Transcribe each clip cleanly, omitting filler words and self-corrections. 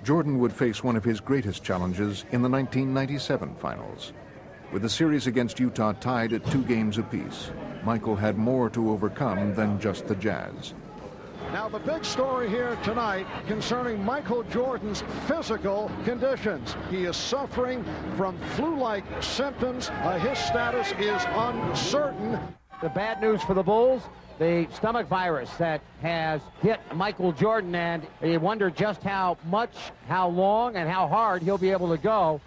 Jordan would face one of his greatest challenges in the 1997 finals. With the series against Utah tied at 2 games apiece, Michael had more to overcome than just the Jazz. Now the big story here tonight concerning Michael Jordan's physical conditions. He is suffering from flu-like symptoms. His status is uncertain. The bad news for the Bulls, the stomach virus that has hit Michael Jordan, and you wonder just how much, how long, and how hard he'll be able to go.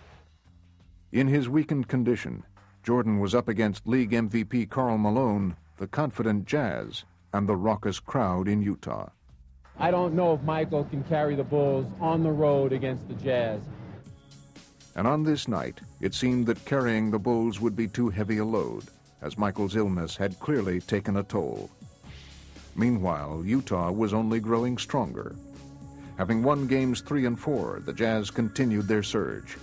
In his weakened condition, Jordan was up against league MVP Karl Malone, the confident Jazz, and the raucous crowd in Utah. I don't know if Michael can carry the Bulls on the road against the Jazz. And on this night, it seemed that carrying the Bulls would be too heavy a load, as Michael's illness had clearly taken a toll. Meanwhile, Utah was only growing stronger. Having won games 3 and 4, the Jazz continued their surge.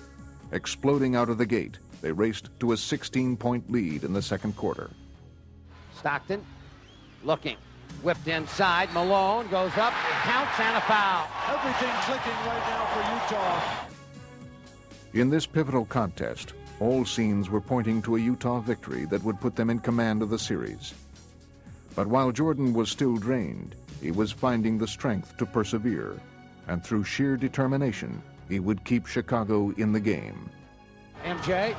Exploding out of the gate, they raced to a 16-point lead in the second quarter. Stockton looking, whipped inside, Malone goes up, counts, and a foul. Everything clicking right now for Utah. In this pivotal contest, all signs were pointing to a Utah victory that would put them in command of the series. But while Jordan was still drained, he was finding the strength to persevere, and through sheer determination, he would keep Chicago in the game. MJ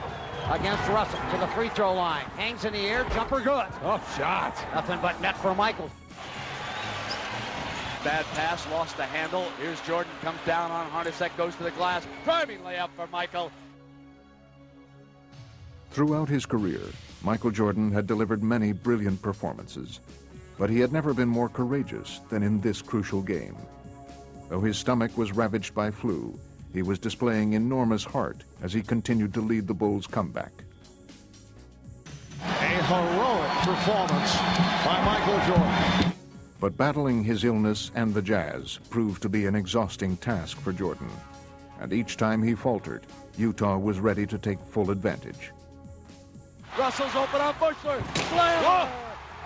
against Russell to the free throw line. Hangs in the air, jumper good. Oh, shot. Nothing but net for Michael. Bad pass, lost the handle. Here's Jordan, comes down on Hornacek, goes to the glass. Driving layup for Michael. Throughout his career, Michael Jordan had delivered many brilliant performances, but he had never been more courageous than in this crucial game. Though his stomach was ravaged by flu, he was displaying enormous heart as he continued to lead the Bulls' comeback. A heroic performance by Michael Jordan. But battling his illness and the Jazz proved to be an exhausting task for Jordan. And each time he faltered, Utah was ready to take full advantage. Russell's open on Bushler. Slam! Whoa.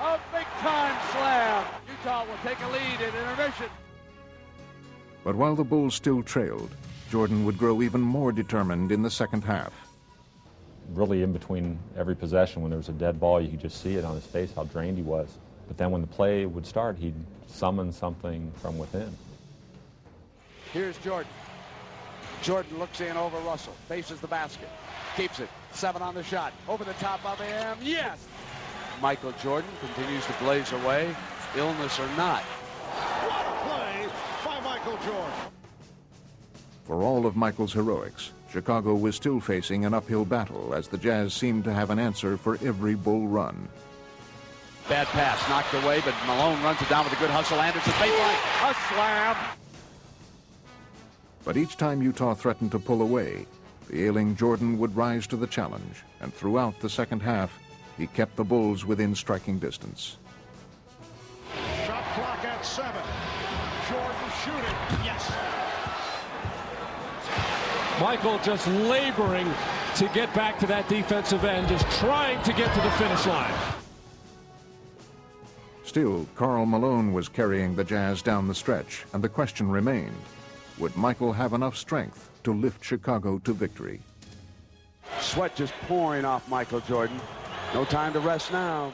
A big-time slam. Utah will take a lead in intermission. But while the Bulls still trailed, Jordan would grow even more determined in the second half. Really in between every possession, when there was a dead ball, you could just see it on his face how drained he was. But then when the play would start, he'd summon something from within. Here's Jordan. Jordan looks in over Russell, faces the basket, keeps it, 7 on the shot, over the top of him, yes! Michael Jordan continues to blaze away, illness or not. What a play by Michael Jordan. For all of Michael's heroics, Chicago was still facing an uphill battle as the Jazz seemed to have an answer for every Bull run. Bad pass, knocked away, but Malone runs it down with a good hustle. Anderson, baseline, a slam! But each time Utah threatened to pull away, the ailing Jordan would rise to the challenge, and throughout the second half, he kept the Bulls within striking distance. Shot clock at 7. Jordan shooting, yes! Michael just laboring to get back to that defensive end, just trying to get to the finish line. Still, Karl Malone was carrying the Jazz down the stretch, and the question remained, would Michael have enough strength to lift Chicago to victory? Sweat just pouring off Michael Jordan. No time to rest now.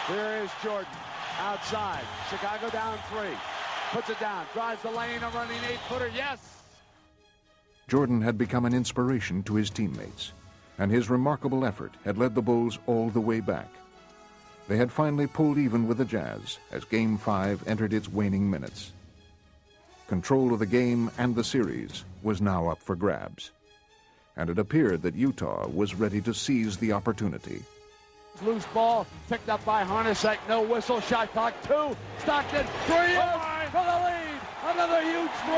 Here is Jordan, outside. Chicago down 3. Puts it down, drives the lane, a running 8-footer, yes! Jordan had become an inspiration to his teammates, and his remarkable effort had led the Bulls all the way back. They had finally pulled even with the Jazz as Game 5 entered its waning minutes. Control of the game and the series was now up for grabs, and it appeared that Utah was ready to seize the opportunity. Loose ball, picked up by Hornacek, no whistle, shot clock 2, Stockton, 3 for the lead, another huge 3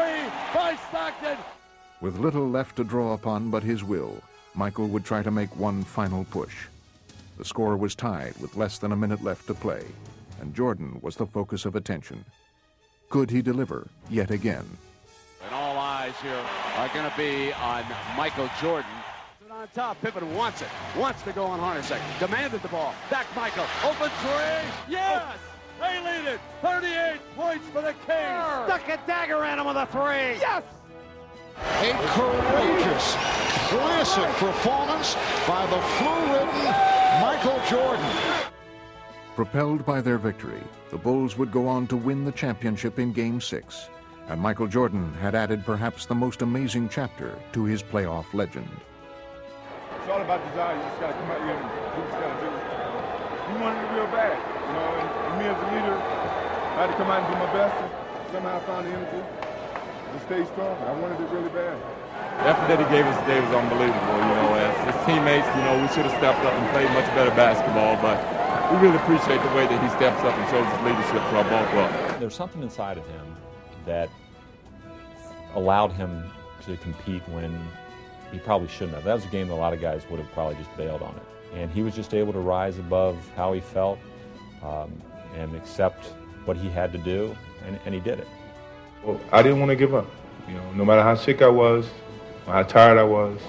by Stockton. With little left to draw upon but his will, Michael would try to make one final push. The score was tied with less than a minute left to play, and Jordan was the focus of attention. Could he deliver yet again? And all eyes here are going to be on Michael Jordan. On top, Pippen wants it, wants to go on Hornacek, demanded the ball, back Michael, open 3, yes! They lead it, 38 points for the Kings! Stuck a dagger at him with a 3! Yes! A courageous, classic performance by the flu-ridden Michael Jordan. Propelled by their victory, the Bulls would go on to win the championship in Game 6, and Michael Jordan had added perhaps the most amazing chapter to his playoff legend. It's all about desire. You just got to come out here and do what you got to do. You wanted it real bad, you know, and me as a leader, I had to come out and do my best, and somehow I found the energy to stay strong. I wanted it really bad. The effort that he gave us today was unbelievable, you know. As his teammates, you know, we should have stepped up and played much better basketball, but we really appreciate the way that he steps up and shows his leadership to our ball club. There's something inside of him that allowed him to compete when he probably shouldn't have. That was a game that a lot of guys would have probably just bailed on it. And he was just able to rise above how he felt and accept what he had to do, and he did it. Well, I didn't want to give up. You know, no matter how sick I was, or how tired I was,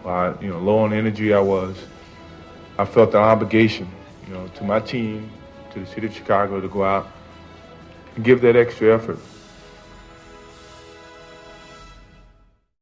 or how, you know, low on energy I was, I felt an obligation, you know, to my team, to the city of Chicago, to go out and give that extra effort.